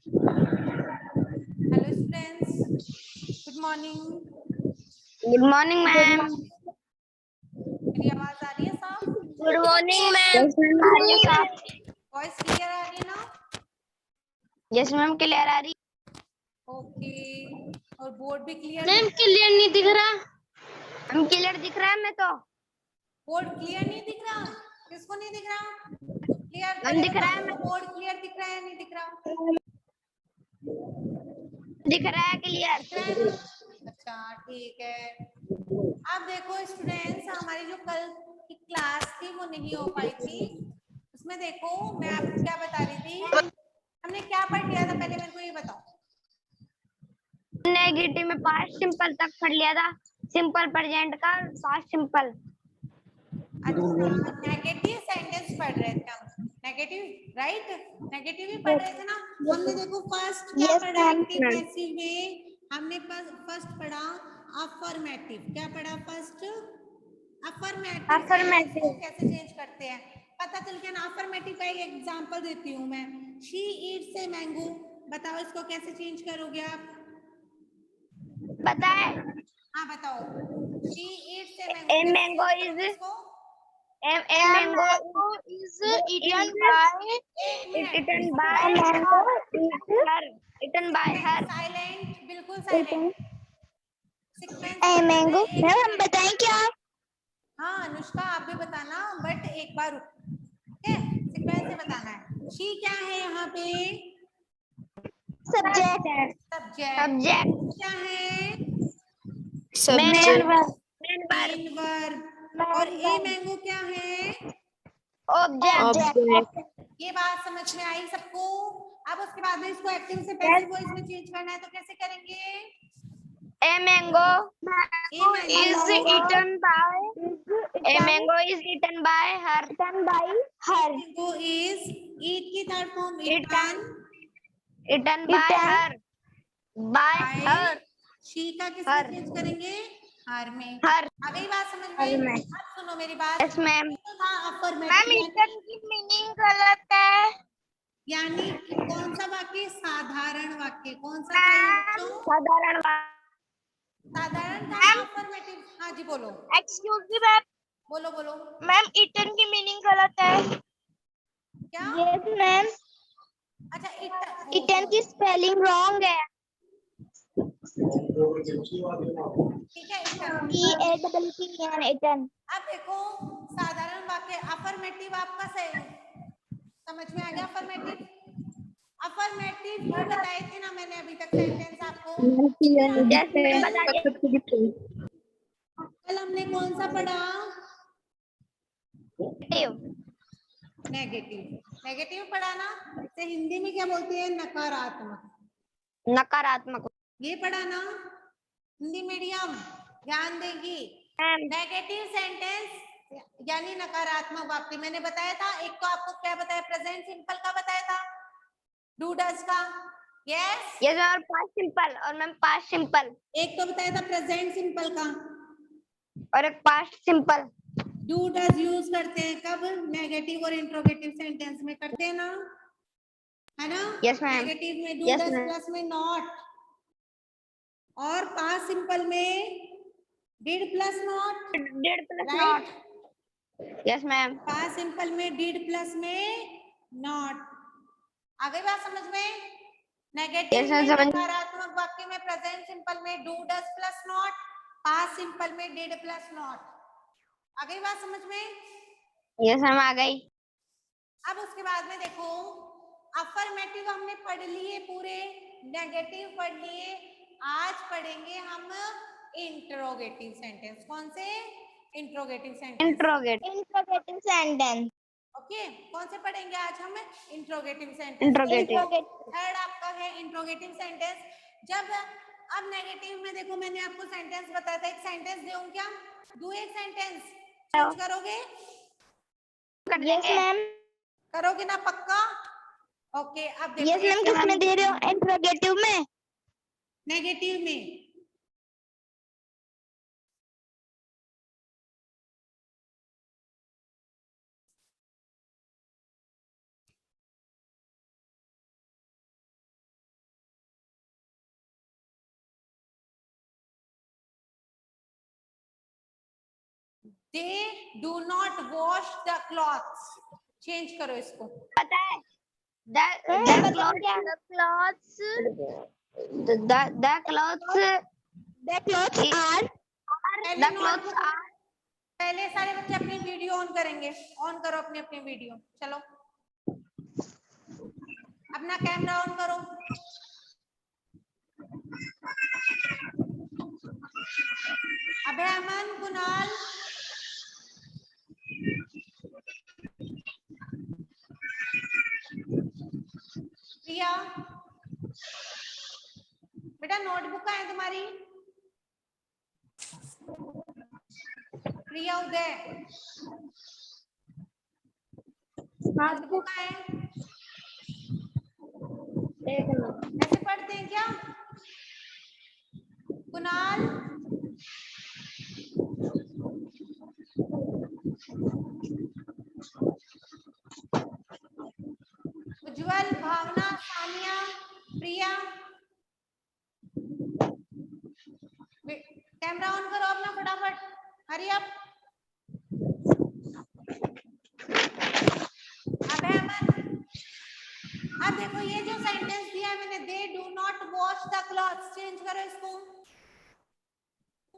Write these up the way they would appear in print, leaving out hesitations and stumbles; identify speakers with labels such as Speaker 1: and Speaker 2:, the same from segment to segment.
Speaker 1: Hello students, good morning.
Speaker 2: Good morning ma'am.
Speaker 1: मेरी आवाज आ रही है साफ?
Speaker 2: Good morning ma'am. आ रही है साफ?
Speaker 1: वॉइस क्लियर आ रही है ना?
Speaker 2: यस मैम, क्लियर आ रही।
Speaker 1: ओके, और बोर्ड भी क्लियर
Speaker 2: मैम
Speaker 1: दिख रहा है?
Speaker 2: क्लियर नहीं दिख रहा। हम क्लियर दिख रहा है मैं तो।
Speaker 1: बोर्ड क्लियर नहीं दिख रहा? किसको नहीं दिख रहा? क्लियर
Speaker 2: हम
Speaker 1: पहले
Speaker 2: दिख रहा है,
Speaker 1: बताओ, बोर्ड क्लियर दिख रहा है नहीं दिख रहा?
Speaker 2: दिख रहा है क्लियर।
Speaker 1: दिख रहा है ना? अच्छा ठीक है। अब देखो स्टूडेंट्स, हमारी जो कल की क्लास थी वो नहीं हो पाई थी। उसमें देखो मैं आपको क्या बता रही थी, हमने क्या पढ़ लिया था पहले मेरे को ये बताओ।
Speaker 2: नेगेटिव में पास्ट सिंपल तक पढ़ लिया था। सिंपल प्रेजेंट का पास्ट सिंपल।
Speaker 1: अच्छा, नेगेटिव सेंटेंस पढ़ रहे थे हम। Negative, right? नेगेटिव ही पढ़ रहे थे ना। हमने देखो फर्स्ट क्या पढ़ा एक्टिव पैसिव में? हमने फर्स्ट पढ़ा अफर्मेटिव। क्या पढ़ा फर्स्ट? अफर्मेटिव सेंटेंस को कैसे चेंज करते हैं पता चल गया ना। अफर्मेटिव का एक एग्जांपल देती हूँ मैं। She eats a mango. बताओ इसको कैसे चेंज करोगे आप?
Speaker 2: बताए।
Speaker 1: हाँ बताओ। She eats a
Speaker 2: a
Speaker 1: mango, कैसे
Speaker 2: मैंगो
Speaker 1: चेंज
Speaker 2: इज
Speaker 1: करोगे इसको?
Speaker 2: A mango is eaten by
Speaker 1: एक minute,
Speaker 2: eaten by her eaten by her।
Speaker 1: Silent, बिल्कुल साइलेंट। सीक्वेंस
Speaker 2: ए
Speaker 1: में बताना
Speaker 2: मैंगो
Speaker 1: है, एक
Speaker 2: मैम हम
Speaker 1: मिनट।
Speaker 2: बताएं क्या?
Speaker 1: हाँ अनुष्का, आप भी बताना, बट एक बार रुक। ठीक है, सीक्वेंस से बताना है। शी क्या है यहाँ पे?
Speaker 2: सब्जेक्ट।
Speaker 1: सब्जेक्ट।
Speaker 2: सब्जेक्ट
Speaker 1: क्या है?
Speaker 2: Subject
Speaker 1: main verb. और ए मैंगो क्या है?
Speaker 2: ऑब्जेक्ट।
Speaker 1: ये बात समझ में आई सबको? अब उसके बाद में इसको एक्टिव से पैसिव वॉइस में चेंज करना है तो कैसे करेंगे?
Speaker 2: A mango
Speaker 1: a
Speaker 2: is
Speaker 1: mango
Speaker 2: eaten by a mango is eaten by her
Speaker 1: mango is eat की third form
Speaker 2: eaten
Speaker 1: eaten
Speaker 2: by her
Speaker 1: by.
Speaker 2: her
Speaker 1: she का किस में
Speaker 2: her
Speaker 1: चेंज करेंगे? हर में।
Speaker 2: her
Speaker 1: आ गई बात समझ में? अब सुनो मेरी बात।
Speaker 2: yes ma'am.
Speaker 1: ये तो था
Speaker 2: मैम
Speaker 1: अफर्मेटिव,
Speaker 2: eaten की मीनिंग गलत है
Speaker 1: यानी कि कौन सा वाक्य? साधारण वाक्य। कौन सा था ये
Speaker 2: मैम।
Speaker 1: बच्चों?
Speaker 2: साधारण
Speaker 1: साधारण था ना
Speaker 2: मैम।
Speaker 1: अफर्मेटिव? हाँ जी बोलो।
Speaker 2: Excuse me ma'am.
Speaker 1: बोलो बोलो।
Speaker 2: मैम eaten की मीनिंग गलत है।
Speaker 1: क्या?
Speaker 2: Yes ma'am.
Speaker 1: अच्छा इट, ओ
Speaker 2: eaten की
Speaker 1: सॉरी।
Speaker 2: स्पेलिंग रॉन्ग है।
Speaker 1: ठीक है इटन।
Speaker 2: EATTEN eaten।
Speaker 1: अब देखो, साधारण वाक्य अफर्मेटिव आपका सही समझ में आ गया? अफर्मेटिव, अफर्मेटिव ही बताए थे ना मैंने अभी तक सेंटेंस आपको। फिर हमने
Speaker 2: जैसे
Speaker 1: कल
Speaker 2: बता दिया।
Speaker 1: कल हमने कौन सा पढ़ा?
Speaker 2: नेगेटिव।
Speaker 1: नेगेटिव। नेगेटिव पढ़ा ना, इसे हिंदी में क्या बोलते हैं? नकारात्मक।
Speaker 2: नकारात्मक।
Speaker 1: ये पढ़ा ना हिंदी मीडियम? ध्यान देगी। नेगेटिव सेंटेंस यानी नकारात्मक वाक्य मैंने बताया था। एक तो आपको क्या बताया? प्रेजेंट सिंपल का बताया था, डू डज का। यस।
Speaker 2: यस और पास्ट सिंपल और मैम पास्ट सिंपल
Speaker 1: एक तो बताया था प्रेजेंट सिंपल का।
Speaker 2: और एक past simple.
Speaker 1: Do does use करते हैं कब? नेगेटिव और इंट्रोगेटिव सेंटेंस में करते हैं ना, है ना?
Speaker 2: Yes ma'am.
Speaker 1: नेगेटिव में do
Speaker 2: yes
Speaker 1: does
Speaker 2: ma'am.
Speaker 1: Plus में नॉट, और पास्ट सिंपल में did plus not,
Speaker 2: did plus
Speaker 1: right?
Speaker 2: Not. Yes ma'am.
Speaker 1: Past simple में डिड प्लस में नॉट। आ गई बात समझ में? नेगेटिव
Speaker 2: यस मैम
Speaker 1: में
Speaker 2: समझ।
Speaker 1: नकारात्मक वाक्य में प्रेजेंट सिंपल में do does plus not, past simple में डिड प्लस नॉट। आ गई बात समझ में?
Speaker 2: यस मैम आ गई।
Speaker 1: अब उसके बाद में देखो, अफर्मेटिव हमने पढ़ लिए पूरे, नेगेटिव पढ़ लिए। आज पढ़ेंगे हम इंट्रोगेटिव सेंटेंस। कौन से? Interrogative sentence.
Speaker 2: Interrogative sentence.
Speaker 1: Okay, कौन से पढ़ेंगे आज हम? Interrogative sentence.
Speaker 2: इंट्रोगेटिव।
Speaker 1: थर्ड आपका है इंट्रोगेटिव सेंटेंस। जब अब नेगेटिव में देखो, मैंने आपको सेंटेंस बताया था, एक सेंटेंस दूं क्या? दू एक सेंटेंस, चेंज करोगे?
Speaker 2: Yes ma'am.
Speaker 1: करोगे ना पक्का? ओके अब देखो
Speaker 2: यस मैम, किसमें दे रहे हो? इंट्रोगेटिव में।
Speaker 1: नेगेटिव में। They do not wash the clothes. Change करो इसको।
Speaker 2: पता है the clothes are
Speaker 1: पहले सारे बच्चे अपनी वीडियो ऑन करेंगे। ऑन करो अपनी अपनी वीडियो। चलो अपना कैमरा ऑन करो। अबे अमन, कुणाल, प्रिया, बेटा नोटबुक कहाँ है तुम्हारी? प्रिया, उदय, नोटबुक कहाँ है? ऐसे पढ़ते हैं क्या? कुणाल, उज्जवल, भावना, सानिया, प्रिया, कैमरा ऑन करो अपना फटाफट। Hurry up. अबे अमन, अब देखो ये जो सेंटेंस दिया है मैंने, they do not wash the clothes, change करो इसको।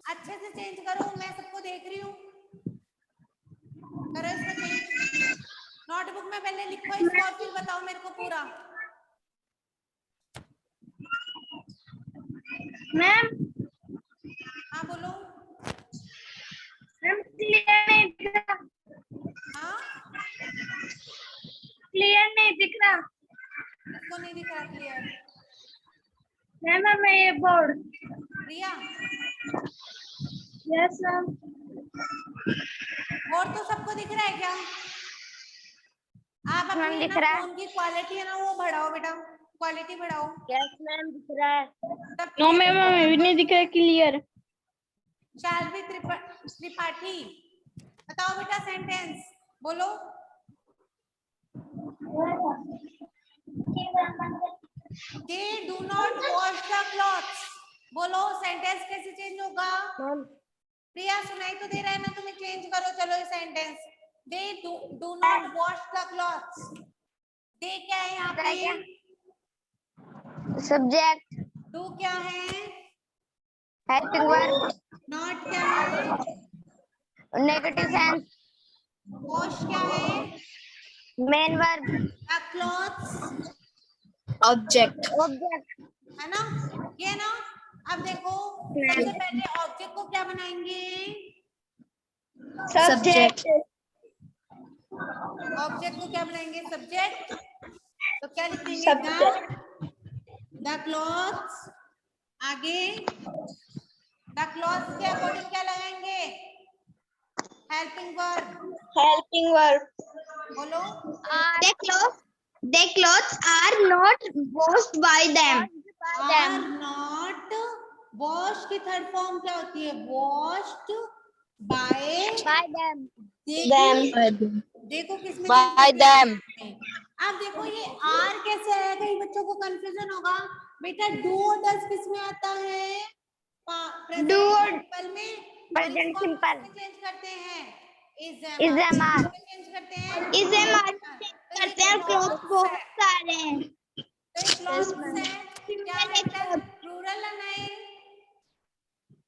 Speaker 1: अच्छे से चेंज करो, मैं सबको देख रही हूँ। करो इसको चेंज। नोटबुक में पहले लिखो इसको और फिर बताओ मेरे को पूरा।
Speaker 2: मैम।
Speaker 1: हाँ बोलो।
Speaker 2: मैम क्लियर नहीं दिख रहा।
Speaker 1: हाँ
Speaker 2: क्लियर नहीं दिख रहा।
Speaker 1: इसको नहीं दिख रहा क्लियर।
Speaker 2: मैम मैं ये बोर्ड।
Speaker 1: प्रिया।
Speaker 2: Yes ma'am.
Speaker 1: और तो सबको दिख रहा है क्या? आप अपनी
Speaker 2: दिख
Speaker 1: ना
Speaker 2: रहा है।
Speaker 1: फोन की क्वालिटी है ना वो बढ़ाओ बेटा, क्वालिटी बढ़ाओ।
Speaker 2: यस मैम दिख रहा है।
Speaker 1: नो
Speaker 2: मैम अभी नहीं दिख रहा क्लियर।
Speaker 1: शाल्वी त्रिपाठी, बताओ बेटा सेंटेंस बोलो। They do not wash the clothes, बोलो सेंटेंस कैसे चेंज होगा? प्रिया सुनाई तो दे रहा है ना तुम्हें? चेंज करो चलो ये sentence. They do not wash the clothes. They क्या है यहाँ पे?
Speaker 2: सब्जेक्ट।
Speaker 1: Do क्या है?
Speaker 2: Helping verb.
Speaker 1: Not क्या है?
Speaker 2: Negative sense.
Speaker 1: Wash क्या है?
Speaker 2: Main verb.
Speaker 1: The clothes
Speaker 2: object. Object
Speaker 1: है ना? ये ना। अब देखो सबसे पहले ऑब्जेक्ट को क्या बनाएंगे?
Speaker 2: सब्जेक्ट।
Speaker 1: ऑब्जेक्ट को क्या बनाएंगे? सब्जेक्ट। तो क्या लिखेंगे? The clothes. आगे द क्लॉथ्स के अकॉर्डिंग क्या लगाएंगे? Helping verb.
Speaker 2: Helping verb.
Speaker 1: बोलो।
Speaker 2: The clothes are not washed by them.
Speaker 1: Are not wash की थर्ड फॉर्म क्या होती है? Washed by
Speaker 2: them.
Speaker 1: देखो किसमें
Speaker 2: By them.
Speaker 1: अब देखो ये आर कैसे आया? कई बच्चों को कंफ्यूजन होगा। बेटा डू और डज किसमें आता है? प्रेजेंट सिंपल में।
Speaker 2: Present simple.
Speaker 1: चेंज करते हैं
Speaker 2: Is them are.
Speaker 1: चेंज करते हैं
Speaker 2: Is them are.
Speaker 1: करते हैं क्लॉथ्स बहुत
Speaker 2: सारे हैं।
Speaker 1: तो ये क्लॉथ्स है क्या बेटा? प्लूरल है नहीं?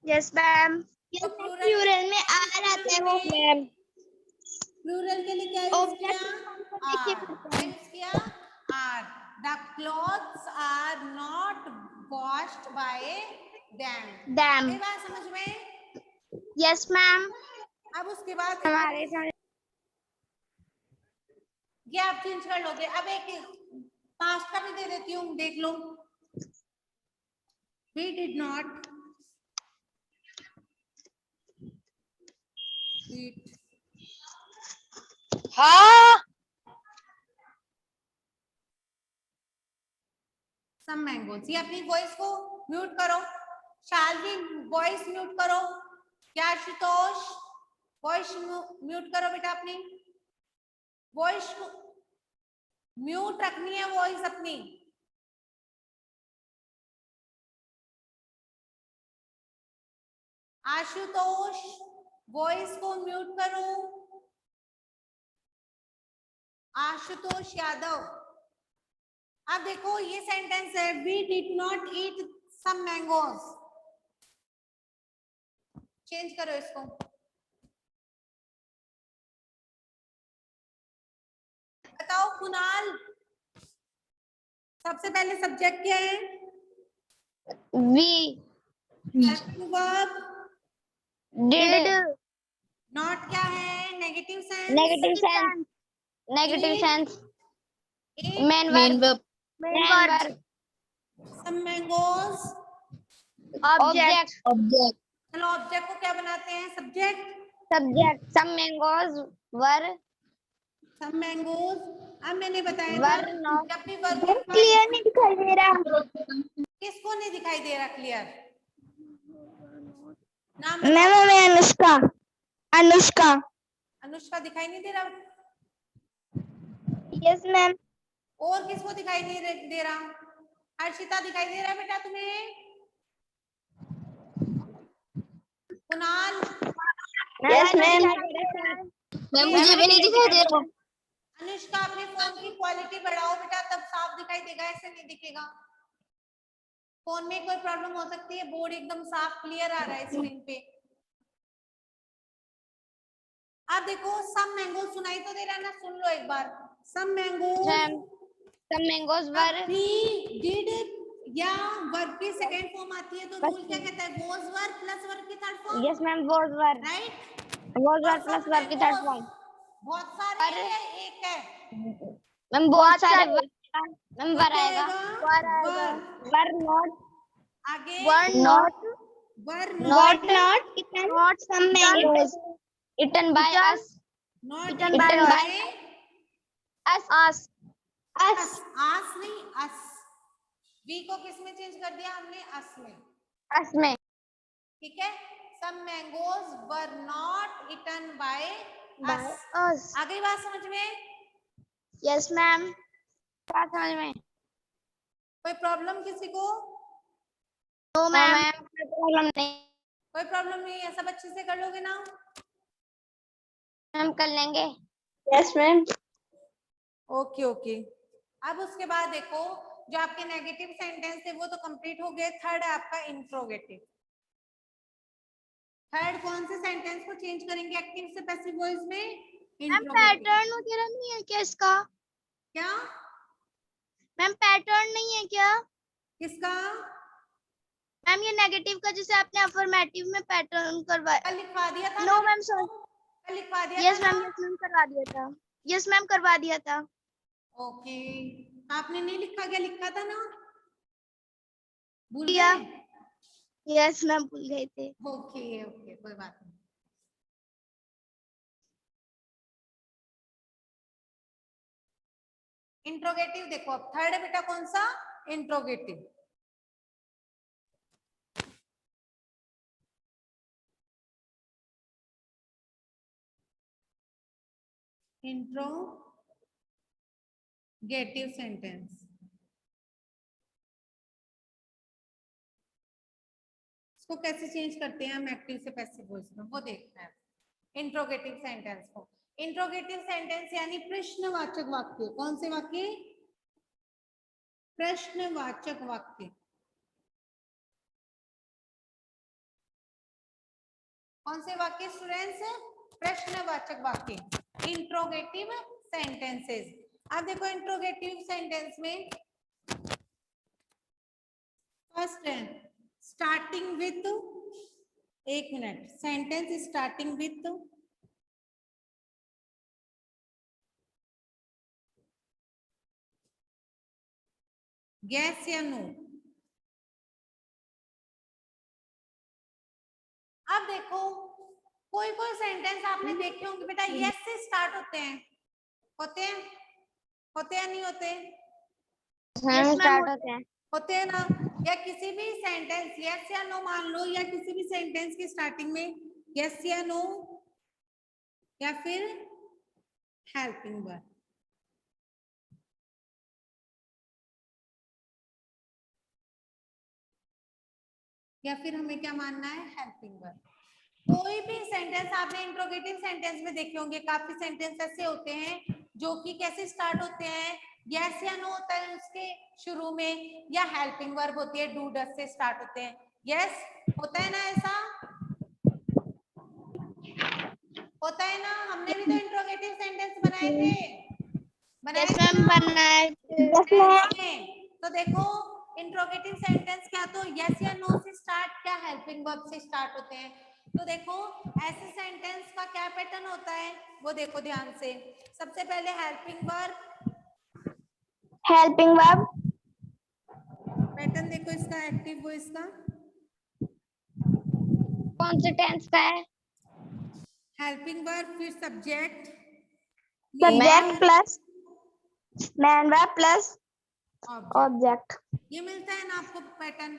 Speaker 2: Yes ma'am.
Speaker 1: तो प्लूरल
Speaker 2: में आर आता है वो मैम।
Speaker 1: प्लूरल के लिए क्या यूज किया? आर यूज किया। Are. The clothes are not washed by them. ये बात समझ में?
Speaker 2: Yes ma'am.
Speaker 1: अब उसके बाद
Speaker 2: हमारे
Speaker 1: ये आप चेंज कर लोगे। अब एक पास्ट का भी दे देती हूँ, देख लो। We did not eat some mangoes। ये अपनी वॉइस को म्यूट करो। शाल्वी वॉइस म्यूट करो। क्या आशुतोष वॉइस म्यूट करो बेटा अपनी। वॉइस म्यूट रखनी है वॉइस अपनी। आशुतोष वॉइस को म्यूट करो। आशुतोष यादव, अब देखो ये सेंटेंस है, we did not eat some mangoes. Change करो इसको। बताओ कुणाल, सबसे पहले सब्जेक्ट क्या है?
Speaker 2: We
Speaker 1: helping verb
Speaker 2: did
Speaker 1: not क्या है? Negative sense.
Speaker 2: Negative sense negative
Speaker 1: Eat,
Speaker 2: sense
Speaker 1: eat
Speaker 2: main verb
Speaker 1: some mangoes।
Speaker 2: Object
Speaker 1: चलो ऑब्जेक्ट को क्या बनाते हैं? Subject.
Speaker 2: Subject some mangoes were
Speaker 1: some mangoes। अब मैंने बताया था
Speaker 2: वर नॉट
Speaker 1: जब भी वर्ब के
Speaker 2: क्लियर नहीं दिखाई दे रहा।
Speaker 1: किसको नहीं दिखाई दे रहा क्लियर? नाम
Speaker 2: मैम
Speaker 1: बताओ।
Speaker 2: मैं अनुष्का अनुष्का
Speaker 1: अनुष्का दिखाई नहीं दे रहा?
Speaker 2: यस मैम
Speaker 1: और किसको दिखाई नहीं दे रहा? हर्षिता दिखाई दे रहा है बेटा तुम्हें? कुणाल?
Speaker 2: यस मैम
Speaker 1: मैम
Speaker 2: मुझे भी नहीं दिखाई दे रहा।
Speaker 1: अनुष्का अपने फोन की क्वालिटी बढ़ाओ बेटा, तब साफ दिखाई देगा, ऐसे नहीं दिखेगा। फोन में कोई प्रॉब्लम हो सकती है, बोर्ड एकदम साफ क्लियर आ रहा है स्क्रीन पे। अब देखो सम मैंगो सुनाई तो दे रहा है ना, सुन लो एक बार। Some mango
Speaker 2: some mangoes were
Speaker 1: did या वर्ब की सेकंड फॉर्म आती है तो रूल क्या कहता है? वॉज वर्ब प्लस वर्ब की third form.
Speaker 2: Yes ma'am was were
Speaker 1: right.
Speaker 2: Plus verb की थर्ड फॉर्म।
Speaker 1: बहुत सारे हैं या एक है?
Speaker 2: मैम बहुत सारे मैम
Speaker 1: तो
Speaker 2: वर
Speaker 1: क्या
Speaker 2: आएगा
Speaker 1: वर
Speaker 2: वर नॉट
Speaker 1: आगे
Speaker 2: not
Speaker 1: were
Speaker 2: not some mangoes eaten by us
Speaker 1: not
Speaker 2: eaten by us
Speaker 1: us. आस नहीं, अस। वी को किस में चेंज कर दिया हमने? अस में।
Speaker 2: us में
Speaker 1: ठीक है। Some mangoes were not eaten by us.
Speaker 2: us
Speaker 1: आ गई बात समझ में?
Speaker 2: यस मैम क्या समझ में?
Speaker 1: कोई प्रॉब्लम किसी को?
Speaker 2: नो मैम प्रॉब्लम नहीं
Speaker 1: कोई प्रॉब्लम नहीं है, सब अच्छे से कर लोगे ना?
Speaker 2: मैम कर लेंगे। Yes ma'am
Speaker 1: okay okay. अब उसके बाद देखो, जो आपके नेगेटिव सेंटेंस थे वो तो कंप्लीट हो गए। थर्ड है आपका इंट्रोगेटिव। थर्ड कौन से सेंटेंस को चेंज करेंगे एक्टिव से पैसिव वॉइस में?
Speaker 2: मैम पैटर्न वगैरह नहीं है क्या इसका?
Speaker 1: क्या
Speaker 2: मैम पैटर्न नहीं है क्या?
Speaker 1: किसका?
Speaker 2: मैम ये नेगेटिव का जिसे आपने अफर्मेटिव में पैटर्न करवाया।
Speaker 1: कल लिखवा दिया था
Speaker 2: नो
Speaker 1: ना?
Speaker 2: मैम सॉरी
Speaker 1: कल लिखवा दिया
Speaker 2: यस
Speaker 1: था
Speaker 2: मैम
Speaker 1: ना?
Speaker 2: यस मैम करवा दिया था। यस मैम करवा दिया था।
Speaker 1: ओके। आपने नहीं लिखा? क्या लिखा था ना? भूल
Speaker 2: किया
Speaker 1: गए?
Speaker 2: यस मैम भूल गए थे।
Speaker 1: ओके ओके, कोई बात नहीं। इंट्रोगेटिव देखो, अब थर्ड है बेटा कौन सा? इंट्रोगेटिव। Interrogative sentence. इसको कैसे चेंज करते हैं हम एक्टिव से पैसिव वॉइस में, वो देखना है। इंट्रोगेटिव सेंटेंस को, इंट्रोगेटिव सेंटेंस यानी प्रश्नवाचक वाक्य। कौन से वाक्य? प्रश्नवाचक वाक्य। कौन से वाक्य स्टूडेंट्स? प्रश्नवाचक वाक्य, इंट्रोगेटिव सेंटेंसेस। अब देखो इंट्रोगेटिव सेंटेंस में फर्स्ट है स्टार्टिंग विथ, एक minute, sentence starting with yes या नो। अब देखो कोई कोई सेंटेंस आपने देखे होंगे बेटा यस से स्टार्ट होते हैं। होते हैं? होते या नहीं होते?
Speaker 2: स्टार्ट होते हैं।
Speaker 1: होते हैं ना? या किसी भी सेंटेंस यस या नो मान लो, या किसी भी सेंटेंस की स्टार्टिंग में यस या नो या फिर हेल्पिंग वर्ब। या फिर हमें क्या मानना है? Helping verb. कोई भी सेंटेंस आपने इंट्रोगेटिव सेंटेंस में देखे होंगे, काफी सेंटेंस ऐसे होते हैं जो कि कैसे स्टार्ट होते हैं, यस या नो होता है उसके शुरू में, या हेल्पिंग वर्ब होती है, डू डस से स्टार्ट होते हैं। यस होता है ना, ऐसा होता है ना, हमने भी तो इंट्रोगेटिव सेंटेंस बनाए थे, बनाए थे ना
Speaker 2: बनाए
Speaker 3: यस मैम।
Speaker 1: में। तो देखो इंट्रोगेटिव सेंटेंस क्या तो यस या नो से स्टार्ट, क्या हेल्पिंग वर्ब से स्टार्ट होते हैं। तो देखो ऐसे सेंटेंस का क्या पैटर्न होता है वो देखो ध्यान से। सबसे पहले हेल्पिंग
Speaker 3: वर्ब
Speaker 1: पैटर्न देखो इसका, एक्टिव वॉइस का
Speaker 2: कौन से टेंस का है?
Speaker 1: हेल्पिंग वर्ब, फिर subject,
Speaker 3: subject plus main verb plus object.
Speaker 1: ये मिलता है ना आपको पैटर्न,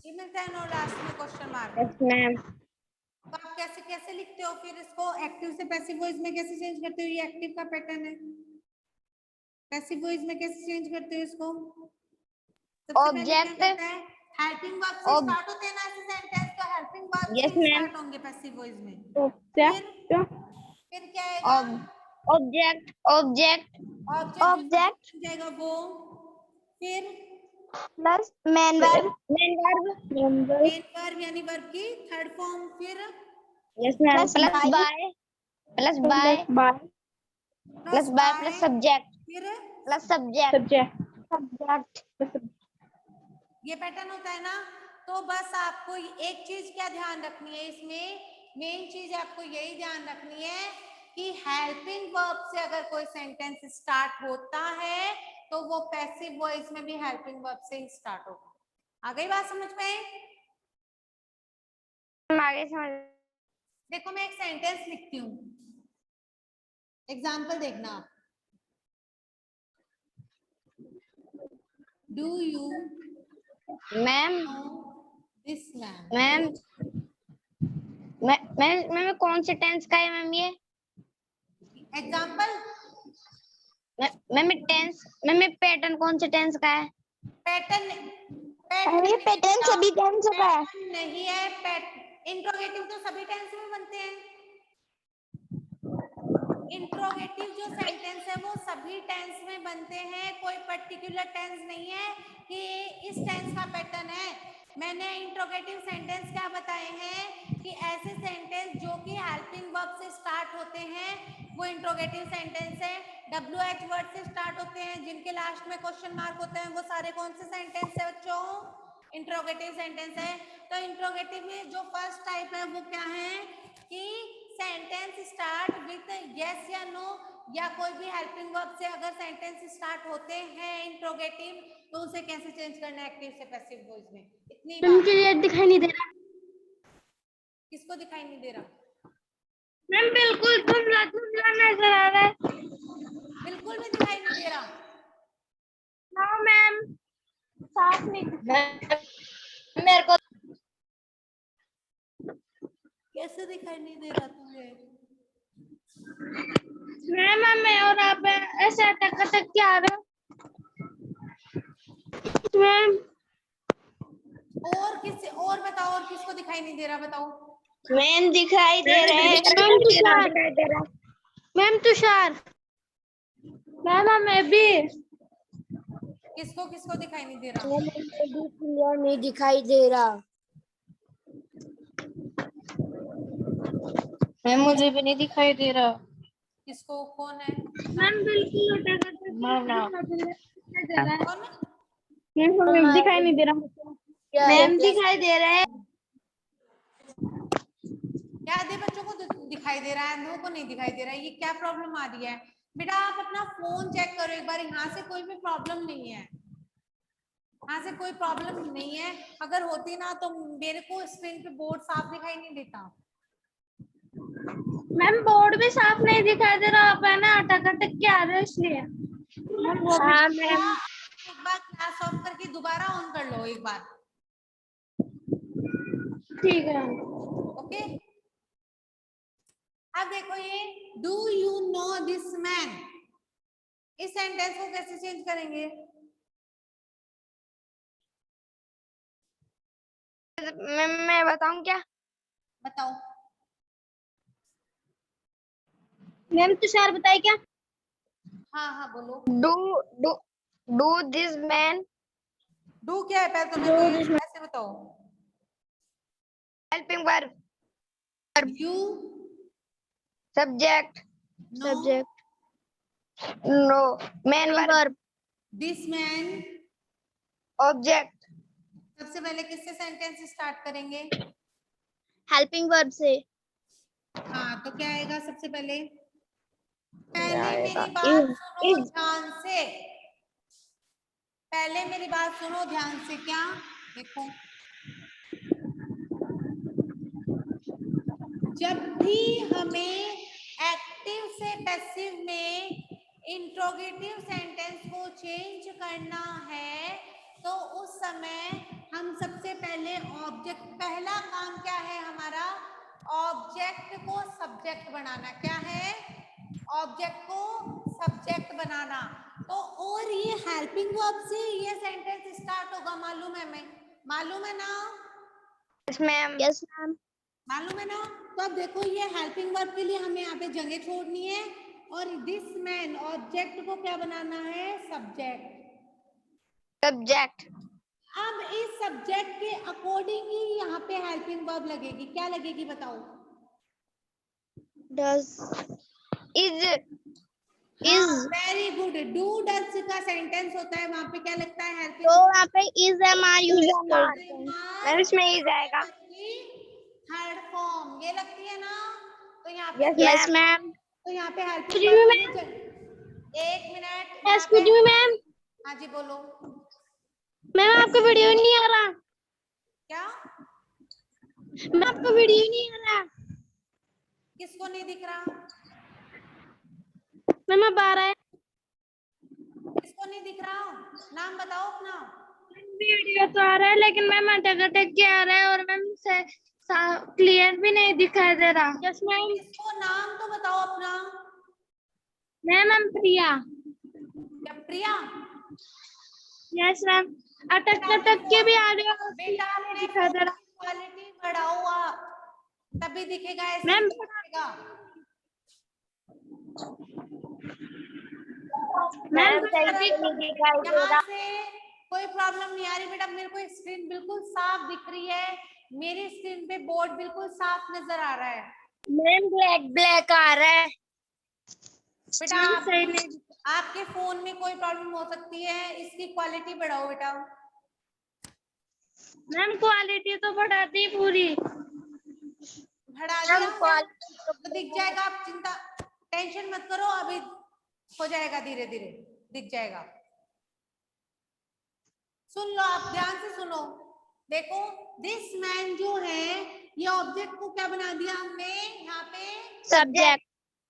Speaker 1: ये मिलता है ना लास्ट में क्वेश्चन मार्क।
Speaker 2: Yes ma'am.
Speaker 1: तो आप कैसे कैसे लिखते हो फिर इसको, एक्टिव से पैसिव वॉइस में कैसे चेंज करते हो, ये एक्टिव का पैटर्न है, पैसिव वॉइस में कैसे चेंज करते हो इसको। सबसे पहले क्या
Speaker 2: ऑब्जेक्ट
Speaker 1: करता है, हेल्पिंग वर्ब से स्टार्ट होते हैं ना ऐसे सेंटेंस, तो हेल्पिंग वर्ब से
Speaker 2: यस
Speaker 1: ही
Speaker 2: मैम।
Speaker 1: स्टार्ट होंगे पैसिव वॉइस में।
Speaker 3: ऑब्जेक्ट
Speaker 1: फिर क्या आएगा,
Speaker 2: ऑब्जेक्ट ऑब्जेक्ट
Speaker 3: ऑब्जेक्ट
Speaker 1: बन जाएगा वो, फिर
Speaker 3: plus main verb
Speaker 2: main verb.
Speaker 1: Main verb यानी वर्ब की थर्ड फॉर्म, फिर
Speaker 2: yes ma'am.
Speaker 3: Plus
Speaker 2: plus
Speaker 3: by
Speaker 2: by plus by plus by plus subject
Speaker 1: फिर
Speaker 2: प्लस सब्जेक्ट।
Speaker 3: सब्जेक्ट।
Speaker 1: ये पैटर्न होता है ना। तो बस आपको एक चीज क्या ध्यान रखनी है इसमें, मेन चीज आपको यही ध्यान रखनी है कि हेल्पिंग वर्ब से अगर कोई सेंटेंस स्टार्ट होता है तो वो पैसिव वॉइस में भी हेल्पिंग वर्ब से ही स्टार्ट होगा। आ गई बात समझ में।
Speaker 2: आगे समझ।
Speaker 1: देखो मैं एक सेंटेंस लिखती हूँ, एग्जाम्पल देखना आप। Do you
Speaker 2: ma'am
Speaker 1: know this man.
Speaker 2: Ma'am मैं कौन से टेंस का है मैम ये?
Speaker 1: Example
Speaker 2: ma'am tense ma'am pattern कौन से टेंस का है?
Speaker 1: पैटर्न,
Speaker 3: ये पैटर्न सभी टेंस का है।
Speaker 1: नहीं है, इंट्रोगेटिव तो सभी टेंस में बनते हैं। इंट्रोगेटिव जो सेंटेंस है वो सभी टेंस में बनते हैं, कोई पर्टिकुलर टेंस नहीं है कि इस टेंस का पैटर्न है। मैंने इंट्रोगेटिव सेंटेंस क्या बताए हैं कि ऐसे सेंटेंस जो कि हेल्पिंग वर्ब से स्टार्ट होते हैं वो इंट्रोगेटिव सेंटेंस है। WH वर्ड से स्टार्ट होते हैं, जिनके लास्ट में क्वेश्चन मार्क होते हैं, वो सारे कौन से सेंटेंस है बच्चों, इंट्रोगेटिव सेंटेंस है। तो इंट्रोगेटिव में जो फर्स्ट टाइप है वो क्या है कि सेंटेंस स्टार्ट विथ यस या नो, या कोई भी हेल्पिंग वर्ब से अगर सेंटेंस स्टार्ट होते हैं इंट्रोगेटिव तो उसे कैसे चेंज करना है एक्टिव से पैसिव वॉइस में। इतनी बात
Speaker 2: दिखाई नहीं दे रहा
Speaker 1: किसको दिखाई नहीं दे रहा,
Speaker 2: मैम। बिल्कुल धुंधला धुंधला नजर आ रहा है।
Speaker 1: बिल्कुल भी दिखाई नहीं दे रहा।
Speaker 2: नो मैम
Speaker 3: साफ नहीं
Speaker 2: मेरे को
Speaker 1: कैसे दिखाई नहीं दे रहा तुझे,
Speaker 2: मैम मैं और आप ऐसे अटक अटक के आ रहे हो मैम।
Speaker 1: और किसी और बताओ, और किसको दिखाई नहीं दे रहा बताओ।
Speaker 2: मैम दिखाई दे रहे हैं। Ma'am Tushar ma'am Tushar ma'am मैं भी।
Speaker 1: किसको किसको दिखाई नहीं दे रहा,
Speaker 3: क्लियर नहीं दिखाई दे रहा।
Speaker 2: मैम मुझे भी नहीं दिखाई दे रहा।
Speaker 1: किसको, कौन है,
Speaker 2: मैम बिल्कुल अटक अटक
Speaker 1: कौन
Speaker 2: मैम दिखाई नहीं दे रहा। मैम दिखाई दे रहे हैं।
Speaker 1: क्या आधे बच्चों को दिखाई दे रहा है, अंधों को नहीं दिखाई दे रहा है, ये क्या प्रॉब्लम आ रही है। बेटा आप अपना फोन चेक करो एक बार, यहाँ से कोई भी प्रॉब्लम नहीं है, यहाँ से कोई प्रॉब्लम नहीं है। अगर होती ना तो मेरे को स्क्रीन पे बोर्ड साफ दिखाई नहीं देता।
Speaker 2: मैम बोर्ड भी साफ नहीं दिखाई दे रहा, आप है ना अटक अटक के आ रहे हो इसलिए। हाँ मैम।
Speaker 1: एक बार क्लास ऑफ करके दोबारा ऑन कर लो एक बार,
Speaker 2: ठीक है।
Speaker 1: ओके। अब देखो ये do you know this man, इस सेंटेंस को कैसे चेंज करेंगे,
Speaker 2: मैं बताऊं क्या?
Speaker 1: बताओ।
Speaker 2: मैम तुषार बताए क्या?
Speaker 1: हाँ हाँ बोलो।
Speaker 3: Do this man
Speaker 1: डू क्या है पहले तो मेरे
Speaker 2: Do
Speaker 1: को ये
Speaker 2: this man.
Speaker 1: ऐसे बताओ।
Speaker 3: helping verb
Speaker 1: you
Speaker 3: subject
Speaker 1: no
Speaker 2: Subject.
Speaker 3: no main verb
Speaker 2: Verb.
Speaker 1: This man.
Speaker 3: object
Speaker 1: सबसे पहले किससे सेंटेंस स्टार्ट करेंगे?
Speaker 2: Helping verb से.
Speaker 1: हाँ तो क्या आएगा सबसे पहले? पहले
Speaker 3: आएगा
Speaker 1: मेरी बात
Speaker 3: is
Speaker 1: सुनो
Speaker 3: is
Speaker 1: ध्यान से, पहले मेरी बात सुनो ध्यान से। क्या देखो, जब भी हमें एक्टिव से पैसिव में इंट्रोगेटिव सेंटेंस को चेंज करना है तो उस समय हम सबसे पहले ऑब्जेक्ट, पहला काम क्या है हमारा? ऑब्जेक्ट को सब्जेक्ट बनाना। क्या है? ऑब्जेक्ट को सब्जेक्ट बनाना। तो और ये हेल्पिंग वर्ब से ये सेंटेंस स्टार्ट होगा, मालूम है? मैं मालूम है ना?
Speaker 3: yes ma'am
Speaker 2: Yes ma'am.
Speaker 1: मालूम है ना? तो अब देखो ये हेल्पिंग वर्ब के लिए हमें यहाँ पे जगह छोड़नी है और दिस मैन ऑब्जेक्ट को क्या बनाना है? सब्जेक्ट।
Speaker 3: subject
Speaker 1: अब इस सब्जेक्ट के अकॉर्डिंग ही यहाँ पे हेल्पिंग वर्ब लगेगी। क्या लगेगी बताओ?
Speaker 2: Does.
Speaker 3: is
Speaker 2: Is.
Speaker 1: Very good. Do does का सेंटेंस होता है, वहां पे क्या लगता है? हेल्पिंग
Speaker 2: तो वहाँ पे is am are यूज करते हैं.
Speaker 3: मैम इसमें is आएगा
Speaker 1: थर्ड फॉर्म ये लगती है ना, तो यहाँ पे
Speaker 3: yes
Speaker 2: Yes
Speaker 3: ma'am
Speaker 2: ma'am.
Speaker 1: तो यहाँ पे हेल्पिंग
Speaker 2: Excuse
Speaker 1: वर्ब
Speaker 2: me
Speaker 1: के लिए
Speaker 2: ma'am.
Speaker 1: एक मिनट यहाँ पे।
Speaker 2: Excuse me ma'am.
Speaker 1: हाँ जी बोलो।
Speaker 2: मैम आपका वीडियो नहीं आ रहा.
Speaker 1: क्या?
Speaker 2: मैम आपका वीडियो नहीं आ रहा.
Speaker 1: किसको नहीं दिख रहा?
Speaker 2: मैम अब आ रहा है.
Speaker 1: किसको नहीं दिख रहा? नाम बताओ अपना।
Speaker 2: वीडियो तो आ रहा है लेकिन मैम अटक अटक के आ रहा है और मैम से क्लियर भी नहीं दिखाई दे रहा. Yes ma'am.
Speaker 1: किसको नाम तो बताओ अपना।
Speaker 2: मैम प्रिया.
Speaker 1: क्या प्रिया?
Speaker 2: Yes ma'am. अटक अटक के भी आ रहा है.
Speaker 1: बेटा
Speaker 2: नहीं
Speaker 1: अपने
Speaker 2: दिखाई
Speaker 1: फोन
Speaker 2: दे रहा.
Speaker 1: की क्वालिटी बढ़ाओ आप, तभी दिखेगा, ऐसे
Speaker 2: मैम
Speaker 1: नहीं दिखेगा।
Speaker 2: मैम
Speaker 3: सही से नहीं दिखाई दे
Speaker 1: यहाँ
Speaker 3: रहा
Speaker 1: से कोई प्रॉब्लम नहीं आ रही बेटा, मेरे को स्क्रीन बिल्कुल साफ दिख रही है, मेरी स्क्रीन पे बोर्ड बिल्कुल साफ नजर आ रहा है।
Speaker 3: मैम ब्लैक ब्लैक आ रहा है
Speaker 1: बेटा
Speaker 2: मैम सही नहीं.
Speaker 1: आपके फोन में कोई प्रॉब्लम हो सकती है, इसकी क्वालिटी बढ़ाओ बेटा।
Speaker 2: मैम क्वालिटी तो बढ़ा दी पूरी.
Speaker 1: बढ़ा
Speaker 3: मैम
Speaker 1: दिया
Speaker 3: क्वालिटी
Speaker 1: तो दिख जाएगा, आप चिंता टेंशन मत करो, अभी हो जाएगा, धीरे धीरे दिख जाएगा। सुन लो, आप ध्यान से सुनो। देखो दिस मैन जो है ये ऑब्जेक्ट को क्या बना दिया हमने? यहाँ पे
Speaker 3: सब्जेक्ट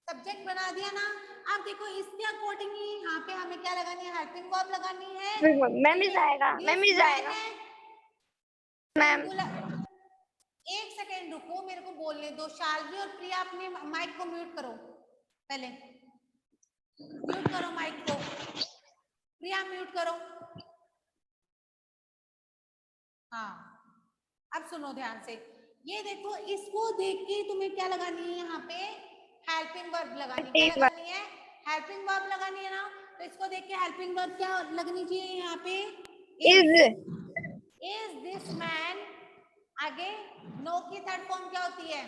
Speaker 1: सब्जेक्ट बना दिया ना। अब देखो इसके अकॉर्डिंग ही यहाँ पे हमें क्या लगानी है? हेल्पिंग वर्ब लगानी है।
Speaker 3: मैम इज आएगा मैम इज आएगा मैम
Speaker 1: सिंगुलर। एक सेकेंड रुको, मेरे को बोलने दो। शालवी और प्रिया अपने माइक को म्यूट करो, पहले म्यूट करो माइक को। प्रिया म्यूट करो। हाँ अब सुनो ध्यान से। ये देखो इसको देख के तुम्हें क्या लगानी है? यहाँ पे हेल्पिंग वर्ब लगानी। क्या लगानी है? हेल्पिंग वर्ब लगानी है ना। तो इसको देख के हेल्पिंग वर्ब क्या लगनी चाहिए यहाँ पे? Is this man. आगे नो की थर्ड फॉर्म क्या होती है?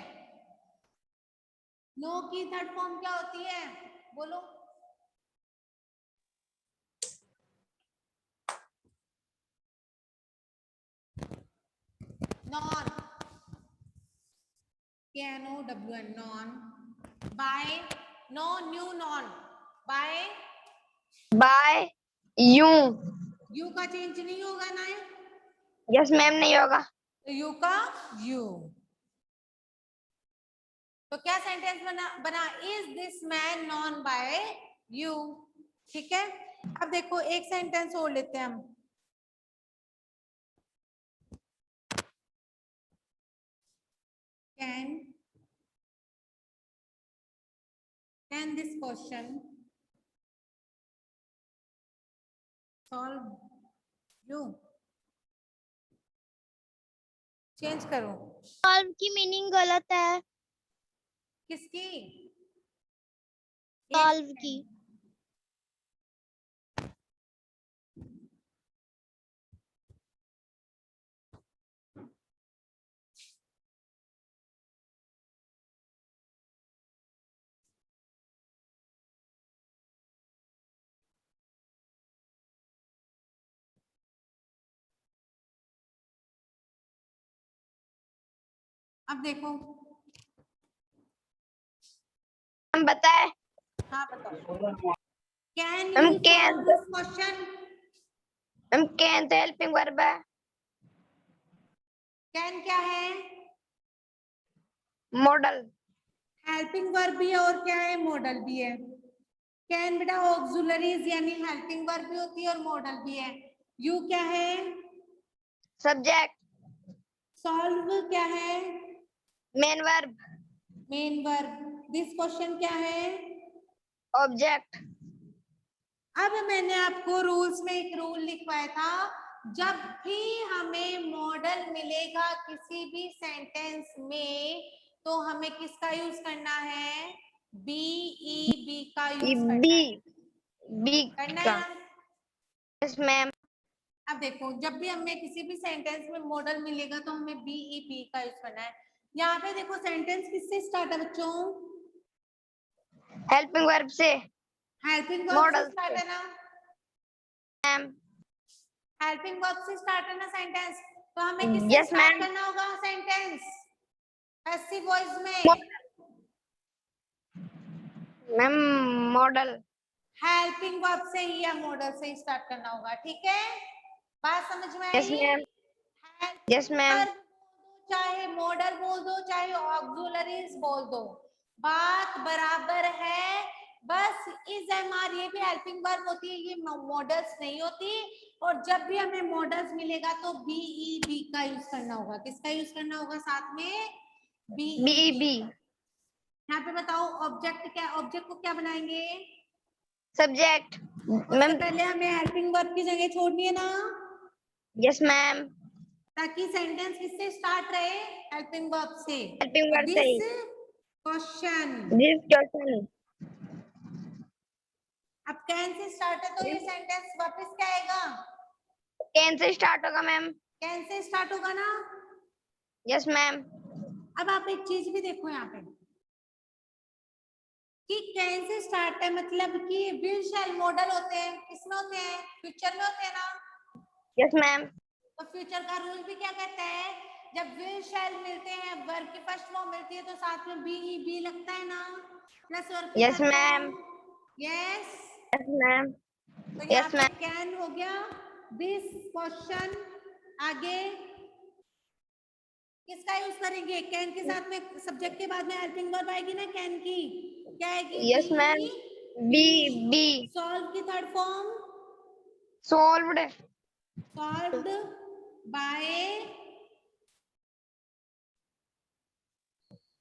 Speaker 1: नो की थर्ड फॉर्म क्या होती है? बोलो। Known. KNOWN known. By know knew known. By
Speaker 3: you
Speaker 1: का चेंज नहीं होगा ना।
Speaker 3: यस मैम नहीं होगा
Speaker 1: तो यू का यू। तो क्या सेंटेंस बना? Is this man non by you. ठीक है, अब देखो एक सेंटेंस और लेते हैं हम। Can this question solve you? Change करो।
Speaker 2: सॉल्व की मीनिंग गलत है.
Speaker 1: किसकी?
Speaker 2: सॉल्व की।
Speaker 1: अब देखो,
Speaker 3: हम बताए।
Speaker 1: हाँ बताओ, कैन
Speaker 3: हम
Speaker 1: you
Speaker 3: can
Speaker 1: solve this question?
Speaker 3: हम कैन तो हेल्पिंग वर्ब है।
Speaker 1: कैन क्या है?
Speaker 3: मॉडल।
Speaker 1: हेल्पिंग वर्ब भी है और क्या है? मॉडल भी है। कैन बेटा ऑक्सिलरीज यानी हेल्पिंग वर्ब भी होती है और मॉडल भी है। यू क्या है?
Speaker 3: सब्जेक्ट।
Speaker 1: सॉल्व क्या है?
Speaker 3: Main verb.
Speaker 1: Main verb. This question क्या है?
Speaker 3: ऑब्जेक्ट।
Speaker 1: अब मैंने आपको रूल्स में एक रूल लिखवाया था, जब भी हमें मॉडल मिलेगा किसी भी सेंटेंस में तो हमें किसका यूज करना है? बी का यूज करना
Speaker 3: बी।
Speaker 1: है।
Speaker 3: बी
Speaker 1: करना है
Speaker 3: का।
Speaker 1: ना?
Speaker 3: Yes ma'am.
Speaker 1: अब देखो, जब भी हमें किसी भी सेंटेंस में मॉडल मिलेगा तो हमें बी का यूज करना है। यहाँ पे देखो सेंटेंस किससे स्टार्ट है बच्चों?
Speaker 3: हेल्पिंग वर्ब से।
Speaker 1: हेल्पिंग वर्ब से
Speaker 3: मॉडल
Speaker 1: स्टार्ट
Speaker 3: से।
Speaker 1: है ना?
Speaker 3: मैम।
Speaker 1: हेल्पिंग वर्ब से स्टार्ट है ना सेंटेंस? तो हमें किससे
Speaker 3: यस
Speaker 1: स्टार्ट
Speaker 3: मैम।
Speaker 1: करना होगा सेंटेंस? पैसिव वॉइस में।
Speaker 3: Ma'am model.
Speaker 1: हेल्पिंग वर्ब से ही या मॉडल से ही स्टार्ट करना होगा, ठीक है? बात समझ में
Speaker 3: yes
Speaker 1: I?
Speaker 3: Ma'am. Yes
Speaker 1: helping
Speaker 3: ma'am.
Speaker 1: Verb बोल दो, चाहे मॉडल बोल दो, चाहे ऑक्सिलरीज बोल दो, बात बराबर है। बस इज एम आर ये भी हेल्पिंग वर्ब होती है, ये मॉडल्स नहीं होती। और जब भी हमें मॉडल्स मिलेगा तो बी का यूज करना होगा। किसका यूज करना होगा साथ में?
Speaker 3: Be
Speaker 1: B.
Speaker 3: बी।
Speaker 1: यहाँ पे बताओ ऑब्जेक्ट क्या? ऑब्जेक्ट को क्या बनाएंगे?
Speaker 3: सब्जेक्ट।
Speaker 1: उससे
Speaker 3: मैम।
Speaker 1: पहले हमें हेल्पिंग वर्ब की जगह छोड़नी है ना,
Speaker 3: यस मैम।
Speaker 1: ताकि सेंटेंस किससे स्टार्ट रहे? हेल्पिंग वर्ब से।
Speaker 3: हेल्पिंग
Speaker 1: तो
Speaker 3: वर्ब से
Speaker 1: this
Speaker 3: he.
Speaker 1: Question,
Speaker 3: this question.
Speaker 1: अब कैन से स्टार्ट है तो ये सेंटेंस वापस क्या आएगा?
Speaker 3: कैन से स्टार्ट होगा मैम।
Speaker 1: कैन से स्टार्ट होगा ना?
Speaker 3: Yes ma'am.
Speaker 1: अब आप एक चीज भी देखो यहाँ पे कि कैन से स्टार्ट है, मतलब कि विल शैल मॉडल होते हैं, किसमें होते हैं? फ्यूचर में होते हैं ना?
Speaker 3: Yes ma'am.
Speaker 1: तो फ्यूचर का रूल भी क्या कहता है? जब विल शैल मिलते हैं, वर्ब की फर्स्ट फॉर्म मिलती है तो साथ में बी लगता है ना, प्लस वर्ब की
Speaker 3: yes
Speaker 1: third
Speaker 3: ma'am.
Speaker 1: Form. Yes.
Speaker 3: Yes ma'am.
Speaker 1: तो यहाँ
Speaker 3: यस
Speaker 1: पे
Speaker 3: मैम।
Speaker 1: कैन हो गया। This question. आगे किसका यूज करेंगे? कैन के साथ में सब्जेक्ट के बाद में हेल्पिंग वर्ब आएगी ना कैन की, क्या आएगी?
Speaker 3: Yes ma'am.
Speaker 1: B.
Speaker 3: B B.
Speaker 1: Solve की third form?
Speaker 3: Solved.
Speaker 1: Solved by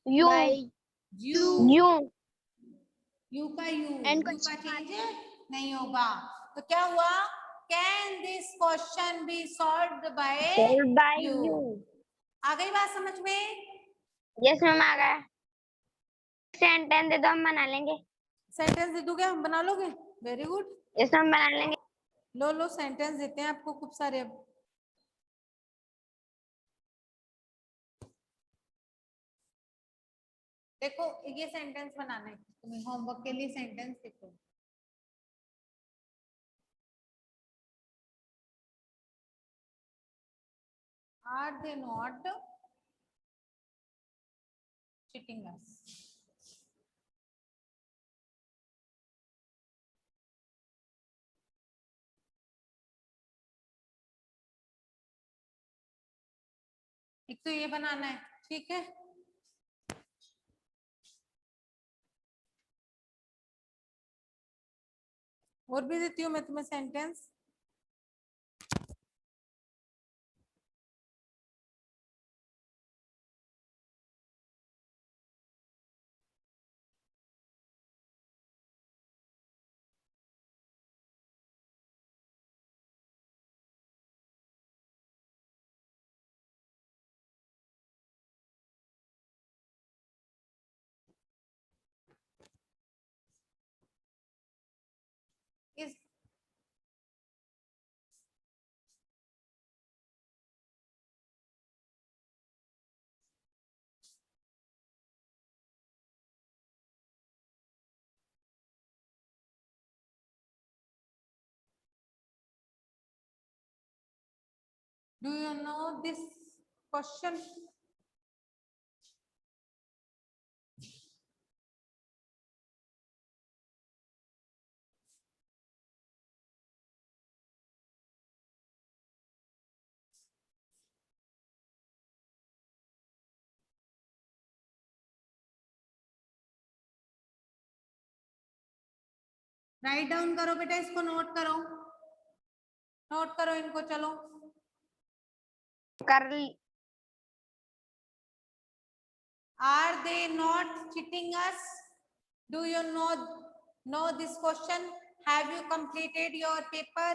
Speaker 3: you.
Speaker 1: You.
Speaker 3: You.
Speaker 1: You का यू,
Speaker 2: एंड
Speaker 1: यू का
Speaker 2: क्वेश्चन
Speaker 1: चेंज नहीं होगा। तो क्या हुआ? Can this question be solved by
Speaker 3: solved by
Speaker 1: you?
Speaker 3: You.
Speaker 1: आ गई बात समझ में?
Speaker 3: यस मैम आ गया। सेंटेंस दे दो हम बना लेंगे।
Speaker 1: सेंटेंस दे दोगे, हम बना लोगे? Very good.
Speaker 3: यस मैम बना लेंगे।
Speaker 1: लो लो सेंटेंस देते हैं आपको खूब सारे। अब देखो ये सेंटेंस बनाना है तुम्हें, होमवर्क के लिए सेंटेंस देखो। Are they not cheating us? एक तो ये बनाना है, ठीक है? और भी देती हूँ मैं तुम्हें sentence. Do you know this question? Write down करो बेटा, इसको नोट करो, नोट करो इनको, चलो
Speaker 3: कर
Speaker 1: Are they not cheating us? Do you know this question? Have you completed your paper?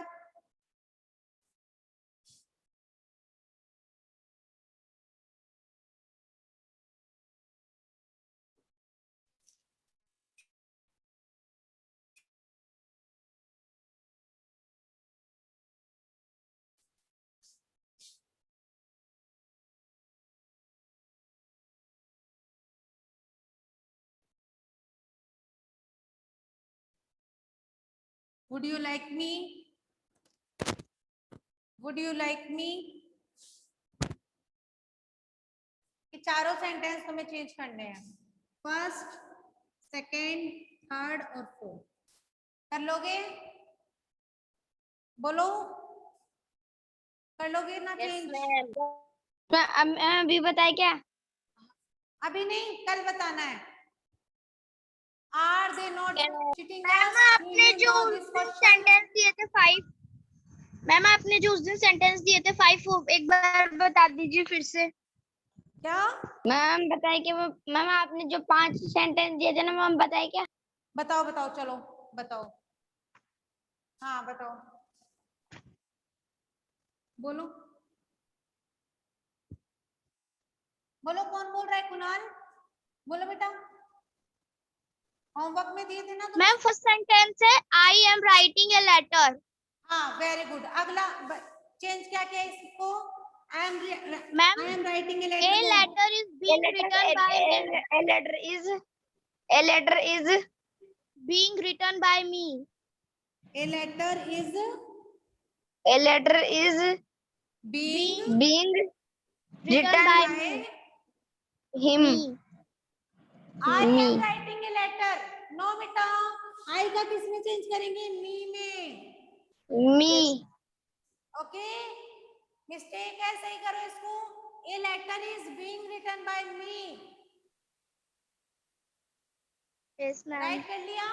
Speaker 1: Would you like me? Would you like me? ये चारों सेंटेंस तुम्हें चेंज करने हैं, फर्स्ट, सेकेंड, थर्ड और फोर्थ। कर लोगे? बोलो, कर लोगे ना चेंज?
Speaker 3: अभी बताए क्या?
Speaker 1: अभी नहीं, कल बताना है। Are they not cheating us?
Speaker 2: Ma'am आपने जो उस दिन सेंटेंस दिए थे 5, मैम आपने जो उस दिन सेंटेंस दिए थे 5, एक बार बता दीजिए फिर से।
Speaker 1: क्या?
Speaker 3: मैम बताए कि मैम आपने जो 5 सेंटेंस दिए थे ना मैम, बताए क्या?
Speaker 1: बताओ बताओ, चलो बताओ, हाँ बताओ, बोलो बोलो, कौन बोल रहा है? कुणाल बोलो बेटा, होमवर्क में दिए थे ना तुम?
Speaker 2: मैम फर्स्ट सेंटेंस है I am writing a letter.
Speaker 1: हाँ वेरी गुड। अगला चेंज क्या किया इसको? I am writing a
Speaker 2: A
Speaker 1: letter.
Speaker 2: letter is being written by him.
Speaker 3: A letter is
Speaker 2: Being written by me.
Speaker 1: A letter is being
Speaker 3: being
Speaker 2: Written by
Speaker 1: by
Speaker 2: me.
Speaker 3: him.
Speaker 2: Me.
Speaker 1: I
Speaker 3: Me.
Speaker 1: Am writing a letter. No बेटा, I का किस में change करेंगे? मी में।
Speaker 3: Me.
Speaker 1: Okay, mistake है, सही करो इसको। A letter is being written by me.
Speaker 2: Yes ma'am.
Speaker 1: Write कर लिया?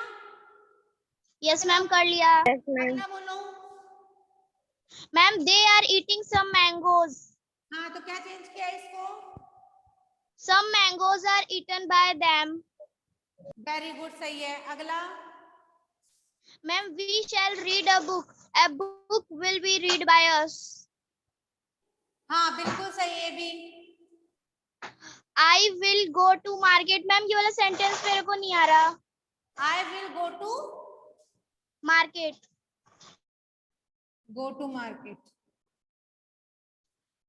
Speaker 2: Yes ma'am कर लिया।
Speaker 3: Yes, ma'am.
Speaker 1: अगला बोलो।
Speaker 2: Ma'am they are eating some mangoes.
Speaker 1: हाँ तो क्या चेंज किया इसको?
Speaker 2: Some mangoes are eaten by them.
Speaker 1: Very good, सही है। अगला,
Speaker 2: Ma'am we shall read a book. A book will be read by us.
Speaker 1: हाँ बिल्कुल सही है भी।
Speaker 2: I will go to market. Ma'am ये वाला सेंटेंस मेरे को नहीं आ रहा।
Speaker 1: I will go to
Speaker 2: market.
Speaker 1: Market.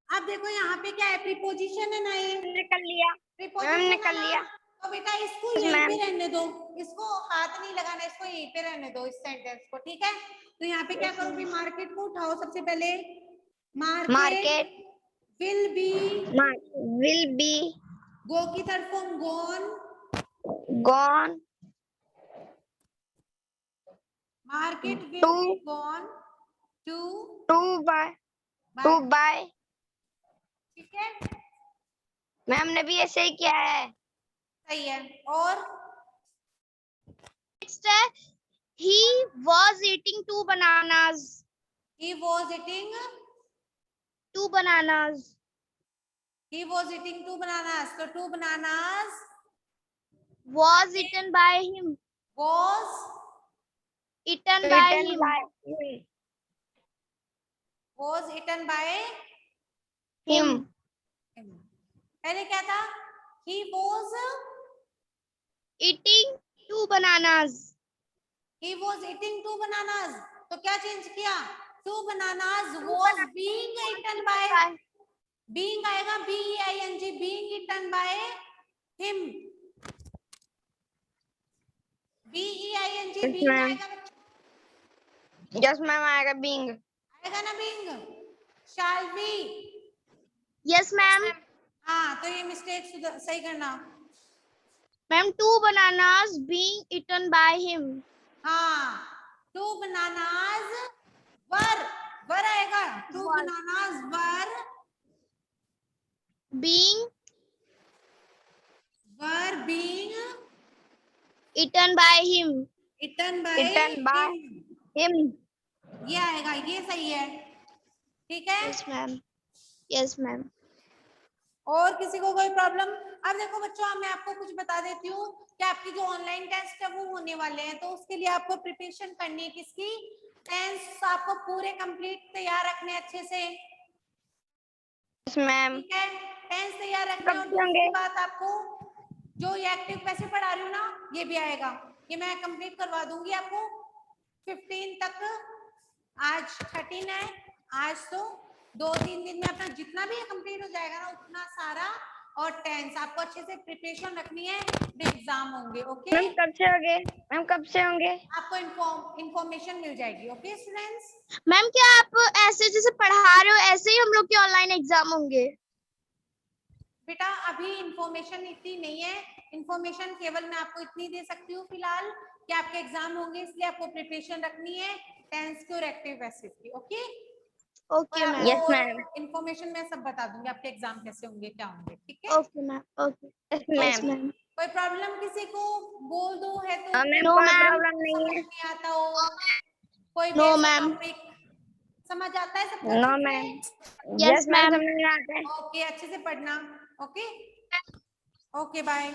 Speaker 1: अब देखो यहाँ पे क्या है? प्रीपोजिशन है ना, ये
Speaker 3: निकल लिया।
Speaker 1: प्रीपोजिशन
Speaker 3: निकल
Speaker 1: है
Speaker 3: लिया।
Speaker 1: ना, तो बेटा इसको
Speaker 3: Yes,
Speaker 1: यहीं पे
Speaker 3: ma'am.
Speaker 1: रहने दो, इसको हाथ नहीं लगाना, इसको यहीं पे रहने दो, इस सेंटेंस को, ठीक है? तो यहाँ पे क्या करोगे? मार्केट को उठाओ सबसे पहले। Market
Speaker 3: Market
Speaker 1: will be,
Speaker 3: will be
Speaker 1: go की तरफ gone,
Speaker 3: gone
Speaker 1: market will
Speaker 3: To-
Speaker 1: be gone to
Speaker 3: to buy.
Speaker 1: ठीक है,
Speaker 3: मैम ने भी ऐसे ही किया है।
Speaker 1: सही है। और
Speaker 2: Next है he was eating 2 bananas.
Speaker 1: he was eating
Speaker 2: 2 bananas.
Speaker 1: he was eating 2 bananas, so 2 bananas
Speaker 2: Was eaten by him.
Speaker 1: was
Speaker 2: Eaten by
Speaker 3: Written
Speaker 2: him.
Speaker 3: by him.
Speaker 1: was eaten by
Speaker 3: Him.
Speaker 1: him। पहले क्या था? he was
Speaker 2: Eating 2 bananas.
Speaker 1: he was eating 2 bananas, तो क्या change किया? 2 bananas was being eaten by, being आएगा being, being eaten by him, being
Speaker 3: Yes,
Speaker 1: being
Speaker 3: ma'am.
Speaker 1: आएगा,
Speaker 3: Yes, ma'am. आएगा being.
Speaker 1: आएगा ना being। shall we?
Speaker 2: Yes, ma'am.
Speaker 1: हाँ, तो ये मिस्टेक सही करना।
Speaker 2: Ma'am, 2 bananas being eaten by him.
Speaker 1: हाँ, 2 bananas वर आएगा। 2 bananas were
Speaker 2: Being
Speaker 1: eaten by him,
Speaker 3: him.
Speaker 1: ये आएगा, ये सही है। ठीक है।
Speaker 2: Yes, ma'am. Yes, ma'am.
Speaker 1: और किसी को कोई प्रॉब्लम? अब देखो बच्चों, मैं आपको कुछ बता देती हूँ कि आपकी जो ऑनलाइन टेस्ट है वो होने वाले हैं, तो उसके लिए आपको प्रिपरेशन करनी है किसकी? टेंस आपको पूरे कंप्लीट तैयार रखने अच्छे से।
Speaker 3: Yes, ma'am.
Speaker 1: ठीक है, टेंस तैयार रखने। और
Speaker 3: कब से होंगे?
Speaker 1: दूसरी बात, आपको जो ये एक्टिव पैसिव पढ़ा रही हूँ ना, ये भी आएगा, ये मैं कंप्लीट करवा दूंगी आपको 15 तक। आज 13 है, आज तो 2-3 दिन में अपना जितना भी कंप्लीट हो जाएगा ना उतना सारा। और टेंस आपको अच्छे से प्रिपरेशन रखनी है, एग्जाम होंगे। ओके,
Speaker 3: मैम कब से होंगे? मैम कब से होंगे?
Speaker 1: आपको इंफॉर्मेशन मिल जाएगी। ओके स्टूडेंट्स,
Speaker 2: मैम, क्या आप ऐसे जैसे पढ़ा रहे हो ऐसे ही हम लोग के ऑनलाइन एग्जाम होंगे?
Speaker 1: बेटा अभी इंफॉर्मेशन इतनी नहीं है, इंफॉर्मेशन केवल मैं आपको इतनी दे सकती हूँ फिलहाल कि आपके एग्जाम होंगे, इसलिए आपको प्रिपरेशन रखनी है टेंस की और एक्टिव पैसिव की। Okay,
Speaker 2: okay ma'am.
Speaker 3: Yes, ma'am.
Speaker 1: Information मैं सब बता दूंगी आपके एग्जाम कैसे होंगे, क्या होंगे। ठीक है,
Speaker 2: okay ma'am. Okay.
Speaker 3: Yes,
Speaker 2: yes
Speaker 3: ma'am.
Speaker 2: Ma'am.
Speaker 1: कोई प्रॉब्लम किसी को बोल दो है तो?
Speaker 3: मैम
Speaker 2: No,
Speaker 3: कोई
Speaker 2: ma'am.
Speaker 3: प्रॉब्लम नहीं
Speaker 1: समझ
Speaker 3: है।
Speaker 1: नहीं आता हो, कोई भी
Speaker 2: No,
Speaker 1: ऐसा
Speaker 2: ma'am.
Speaker 1: टॉपिक समझ आता है सबको?
Speaker 3: No,
Speaker 1: अच्छे
Speaker 3: ma'am.
Speaker 1: से?
Speaker 2: Yes,
Speaker 3: Yes, ma'am.
Speaker 2: ma'am.
Speaker 3: समझ में आता है।
Speaker 1: ओके, अच्छे से पढ़ना। Okay, okay bye.